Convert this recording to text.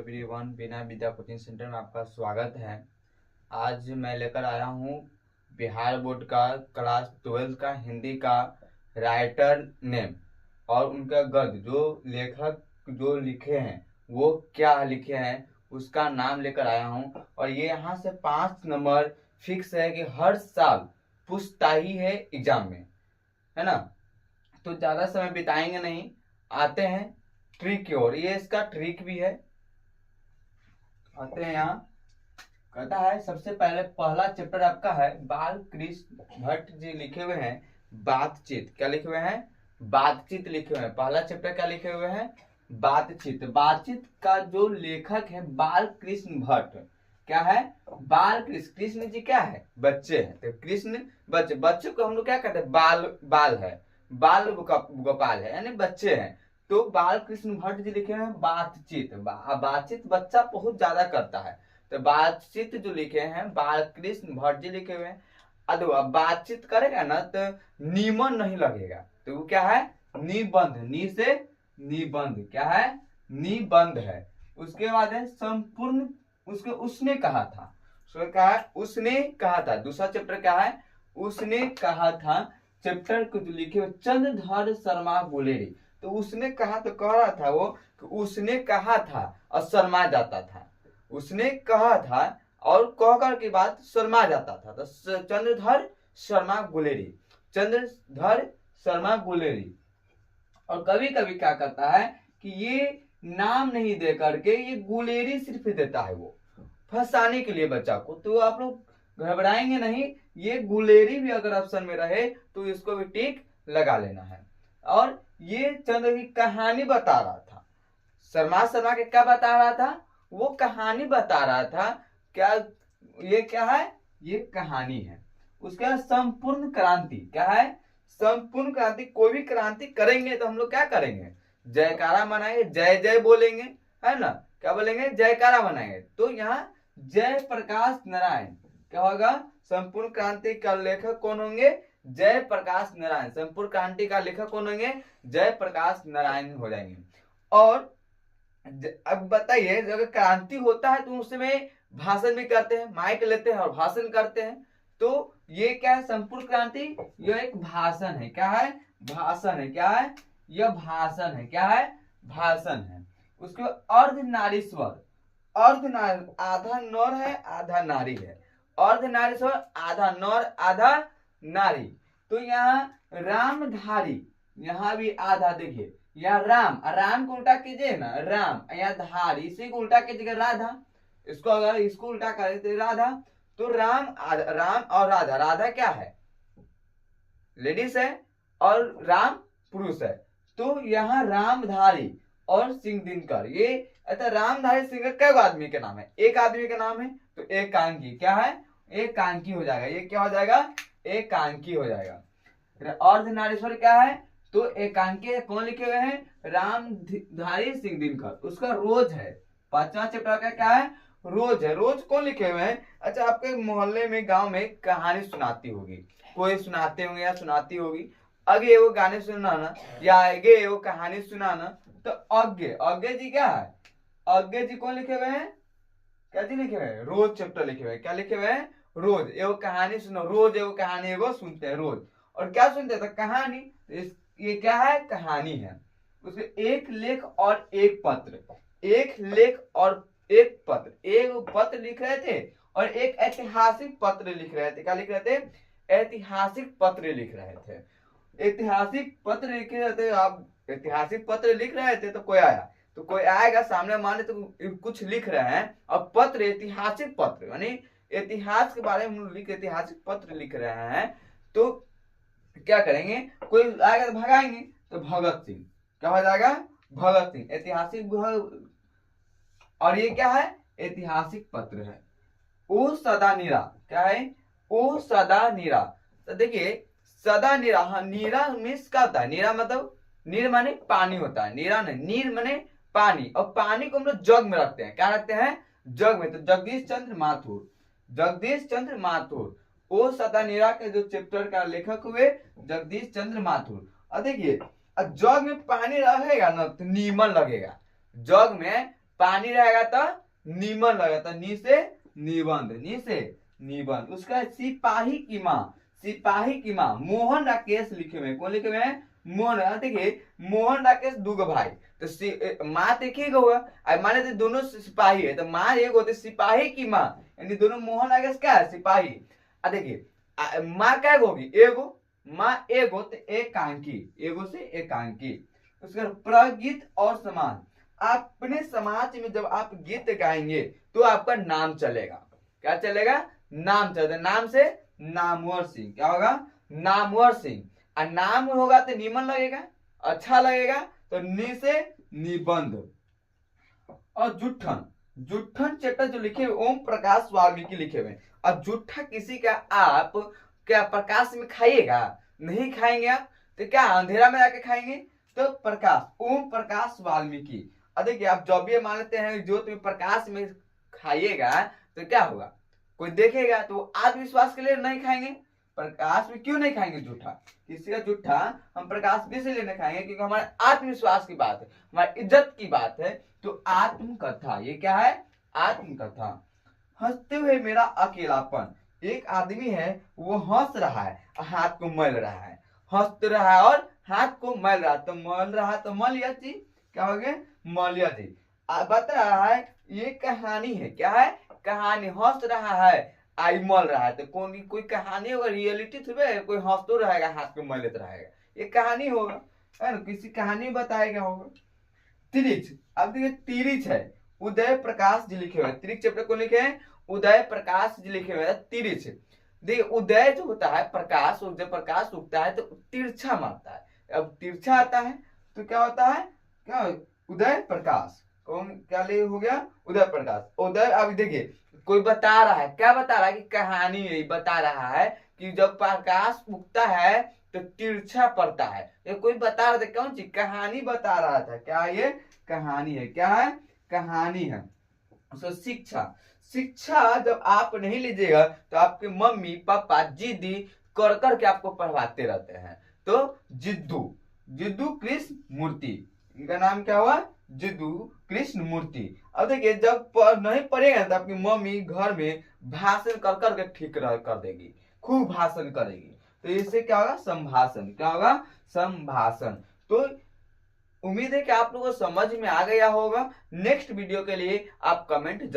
Everyone, बिना विद्या coaching centre में आपका स्वागत है। आज मैं लेकर आया हूँ बिहार बोर्ड का क्लास 12 का हिंदी का राइटर नेम और उनका गद्य जो लेखक जो लिखे हैं वो क्या लिखे हैं उसका नाम लेकर आया हूँ। और ये यहाँ से 5 नंबर फिक्स है कि हर साल पूछता ही है एग्जाम में, है ना। तो ज़्यादा समय बिताएंगे नहीं, आते हैं ट्रिक की ओर। ये इसका ट्रिक भी है। आते हैं यहाँ, कहता है सबसे पहले पहला चैप्टर आपका है बाल कृष्ण भट्ट जी लिखे हुए हैं बातचीत। क्या लिखे हुए हैं? बातचीत लिखे हुए हैं। पहला चैप्टर क्या लिखे हुए हैं? बातचीत। बातचीत का जो लेखक है बाल कृष्ण भट्ट। क्या है? बाल कृष्ण। कृष्ण जी क्या है? बच्चे हैं। तो कृष्ण बच्चे, बच्चे को हम लोग क्या कहते हैं? बाल है, बाल गोपाल है, यानी बच्चे हैं। तो बाल कृष्ण भट्ट जी लिखे हैं बातचीत। बातचीत बच्चा बहुत ज्यादा करता है, तो बातचीत जो लिखे हैं बाल कृष्ण भट्ट जी लिखे हुए हैं। अब बातचीत करेगा ना तो निमन नहीं लगेगा, तो वो क्या है? निबंध। नी से निबंध। क्या है? निबंध है। उसके बाद है संपूर्ण। उसने कहा था। क्या है? उसने कहा था। दूसरा चैप्टर क्या है? उसने कहा था। चैप्टर को जो लिखे हुए चंद्रधर शर्मा गुलेरी। तो उसने कहा तो कह रहा था वो कि उसने कहा था और शर्मा जाता था। उसने कहा था और कहकर की बात शर्मा जाता था। तो चंद्रधर शर्मा गुलेरी, चंद्रधर शर्मा गुलेरी। और कभी कभी क्या करता है कि ये नाम नहीं दे करके ये गुलेरी सिर्फ देता है, वो फंसाने के लिए बच्चा को। तो आप लोग घबराएंगे नहीं, ये गुलेरी भी अगर ऑप्शन में रहे तो इसको भी टिक लगा लेना है। और ये चंद्र की कहानी बता रहा था। शर्मा के क्या बता रहा था? वो कहानी बता रहा था। क्या ये क्या है? ये कहानी है। उसके बाद संपूर्ण क्रांति। क्या है? संपूर्ण क्रांति। कोई भी क्रांति करेंगे तो हम लोग क्या करेंगे? जयकारा मनाएंगे, जय जय बोलेंगे, है ना। क्या बोलेंगे? जयकारा मनाएंगे। तो यहाँ जय प्रकाश नारायण क्या होगा? संपूर्ण क्रांति का लेखक कौन होंगे? जय प्रकाश नारायण। संपूर्ण क्रांति का लेखक कौन होंगे? जय प्रकाश नारायण हो जाएंगे। और अब बताइए, जब क्रांति होता है तो उसमें भाषण भी करते हैं, माइक लेते हैं और भाषण करते हैं। तो ये क्या है? संपूर्ण क्रांति यह एक भाषण है। क्या है? भाषण है। क्या है? यह भाषण है। क्या है? भाषण है। उसके बाद अर्धनारीश्वर। अर्धनारी, आधा नर है आधा नारी है। अर्धनारीश्वर, आधा नर आधा नारी। तो यहाँ रामधारी, यहाँ भी आधा। देखिए यहाँ राम को उल्टा कीजिए ना, राम। यहाँ धारी, इसी को उल्टा कीजिएगा राधा। इसको अगर इसको उल्टा करें तो राधा। तो राम और राधा। राधा क्या है? लेडीज है और राम पुरुष है। तो यहाँ रामधारी और सिंह दिनकर, ये अच्छा रामधारी सिंह कै आदमी के नाम है? एक आदमी के नाम है। तो एकांकी। क्या है? एकांकी हो जाएगा। ये क्या हो जाएगा? एकांकी हो जाएगा। अर्धनारीश्वर क्या है? तो एकांकी कौन लिखे हुए हैं? रामधारी सिंह दिनकर। उसका रोज है। 5वां चैप्टर का क्या है? रोज है। रोज कौन लिखे हुए हैं? अच्छा, आपके मोहल्ले में गांव में कहानी सुनाती होगी, कोई सुनाते होंगे या सुनाती होगी। आगे वो गाने सुनाना या आगे वो कहानी सुनाना। तो अज्ञे जी क्या है? अज्ञे जी कौन लिखे हुए हैं? क्या जी लिखे हुए हैं? रोज चैप्टर लिखे हुए हैं। क्या लिखे हुए हैं? रोज एगो कहानी सुनो। रोज एगो कहानी एगो सुनते हैं रोज। और क्या सुनते हैं? तो कहानी। ये क्या है? कहानी है। उसके एक लेख और एक पत्र। एक लेख और एक पत्र। एक पत्र लिख रहे थे और एक ऐतिहासिक पत्र लिख रहे थे। क्या लिख रहे थे? ऐतिहासिक पत्र लिख रहे थे। ऐतिहासिक पत्र लिख रहे थे। आप ऐतिहासिक पत्र लिख रहे थे तो कोई आया, तो कोई आएगा सामने, मान तो कुछ लिख रहे हैं और पत्र ऐतिहासिक पत्र यानी इतिहास के बारे में लिख ऐतिहासिक पत्र लिख रहे हैं। तो क्या करेंगे? कोई आएगा तो भगाएंगे। तो भगत सिंह क्या हो जाएगा? भगत सिंह। ऐतिहासिक। और ये क्या है? ऐतिहासिक पत्र है। ओ सदा नीरा। क्या है? ओ सदा नीरा। तो देखिए सदा नीरा, हाँ नीरा मीन्स क्या होता है? नीरा मतलब नीर माने पानी होता है। नीरा नहीं, नीर माने पानी। और पानी को हम लोग जग में रखते हैं। क्या रखते हैं? जग में। तो जगदीश चंद्र माथुर, जगदीश चंद्र माथुर। ओ सदा नीरा के जो चैप्टर का लेखक हुए जगदीश चंद्र माथुर। और देखिए जग में पानी रहेगा ना तो नीमन लगेगा। जग में पानी रहेगा तो नीमन लगेगा, तो नी से निबंध, नी से निबंध। उसका सिपाही की माँ, सिपाही की माँ। मोहन राकेश लिखे हुए, कौन लिखे हुए हैं? मोहन। देखिए मोहन राकेश दूगो भाई, तो माँ देखिएगा हुआ, अब मान लेते दोनों सिपाही है, तो माँ एक होते सिपाही की माँ, यानी दोनों मोहन राकेश क्या है? सिपाही। देखिए माँ क्या होगी? एगो, माँ एगो तो एकांकी, एगो से एकांकी। उसका प्रगीत और समान। अपने समाज में जब आप गीत गाएंगे तो आपका नाम चलेगा। क्या चलेगा? नाम चलेगा। नाम से नामवर सिंह, क्या होगा? नामवर सिंह। और नाम होगा तो नीमन लगेगा, अच्छा लगेगा, तो नी से निबंध। और जुट्ठन, जुट्ठन चैप्टर जो लिखे हुए ओम प्रकाश वाल्मीकि लिखे हुए। और जुट्ठा किसी का आप क्या प्रकाश में खाइएगा? नहीं खाएंगे आप, तो क्या अंधेरा में जाके खाएंगे? तो प्रकाश, ओम प्रकाश वाल्मीकि। और देखिए आप जब भी मान लेते हैं जो तुम प्रकाश में खाइएगा तो क्या होगा? कोई देखेगा तो आत्मविश्वास के लिए नहीं खाएंगे। प्रकाश में क्यों नहीं खाएंगे जूठा? किसी का जूठा हम प्रकाश में इसलिए नहीं खाएंगे क्योंकि हमारे आत्मविश्वास की बात है, हमारी इज्जत की बात है। तो आत्मकथा, ये क्या है? आत्मकथा। हंसते हुए मेरा अकेलापन। एक आदमी है वो हंस रहा है, हाथ को मल रहा है, हंस रहा है और हाथ को मल रहा है, तो मल रहा है तो मलिया जी, क्या हो गया? मलिया जी। बता रहा है ये कहानी है, क्या है? कहानी। हंस रहा है, आई मल रहा है, तो कौन कोई कहानी होगा? रियलिटी थोड़े, कोई हंस तो रहेगा, हाथ में मल लेता रहेगा, ये कहानी होगा, है ना? किसी कहानी में बताया गया होगा। तिरिच, अब देखिए तिरिच है, उदय प्रकाश जी लिखे हुए। तिरिच चैप्टर को लिखे हैं उदय प्रकाश जी लिखे हुए। तिरिच देखिए, उदय जो होता है प्रकाश, जब प्रकाश उगता है तो तिरछा मारता है। अब तिरछा आता है तो क्या होता है? क्या? उदय प्रकाश। कौन क्या ले हो गया? उदय प्रकाश, उदय। अब देखिए कोई बता रहा है, क्या बता रहा है? कि कहानी यही बता रहा है कि जब प्रकाश उगता है तो तिरछा पड़ता है। ये कोई बता रहा था, कौन सी कहानी बता रहा था? क्या ये कहानी है? क्या है? कहानी है। तो शिक्षा, शिक्षा जब आप नहीं लीजिएगा तो आपके मम्मी पापा जिद्दी कर करके आपको पढ़वाते रहते हैं। तो जिद्दू, जिद्दू कृष्ण मूर्ति, इनका नाम क्या हुआ? जिद्दू कृष्ण मूर्ति। अब देखिए जब नहीं पढ़ेगा तो आपकी मम्मी घर में भाषण कर करके ठीक कर देगी, खूब भाषण करेगी, तो इससे क्या होगा? संभाषण। क्या होगा? संभाषण। तो उम्मीद है कि आप लोगों को समझ में आ गया होगा। नेक्स्ट वीडियो के लिए आप कमेंट जरूर